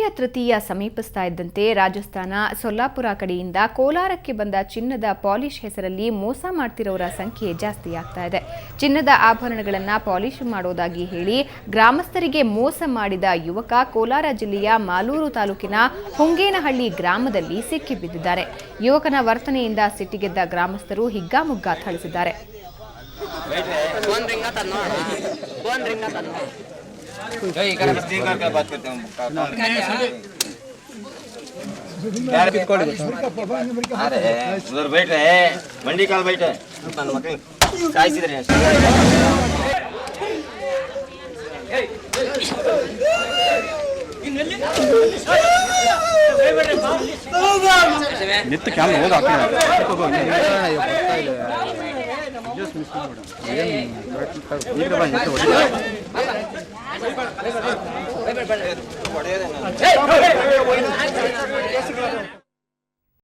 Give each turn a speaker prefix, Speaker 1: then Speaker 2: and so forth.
Speaker 1: ಅಕ್ಷಯ ತೃತೀಯ ಸಮೀಪಿಸ್ತಾ ಇದ್ದಂತೆ ರಾಜಸ್ಥಾನ ಸೊಲ್ಲಾಪುರ ಕಡೆಯಿಂದ ಕೋಲಾರಕ್ಕೆ ಬಂದ ಚಿನ್ನದ ಪಾಲಿಶ್ ಹೆಸರಲ್ಲಿ ಮೋಸ ಮಾಡ್ತಿರೋರ ಸಂಖ್ಯೆ ಜಾಸ್ತಿ ಆಗ್ತಾ ಇದೆ. ಚಿನ್ನದ ಆಭರಣಗಳನ್ನು ಪಾಲಿಶ್ ಮಾಡೋದಾಗಿ ಹೇಳಿ ಗ್ರಾಮಸ್ಥರಿಗೆ ಮೋಸ ಮಾಡಿದ ಯುವಕ ಕೋಲಾರ ಜಿಲ್ಲೆಯ ಮಾಲೂರು ತಾಲೂಕಿನ ಹುಂಗೇನಹಳ್ಳಿ ಗ್ರಾಮದಲ್ಲಿ ಸಿಕ್ಕಿಬಿದ್ದಿದ್ದಾರೆ. ಯುವಕನ ವರ್ತನೆಯಿಂದ ಸಿಟ್ಟಿಗೆದ್ದ ಗ್ರಾಮಸ್ಥರು ಹಿಗ್ಗಾಮುಗ್ಗಾ ಥಳಿಸಿದ್ದಾರೆ.
Speaker 2: उधर बैठ रहे मंडी काल बैठे
Speaker 3: ನಿತ್ಯ ಕ್ಯಾಮ್ ಹೋದ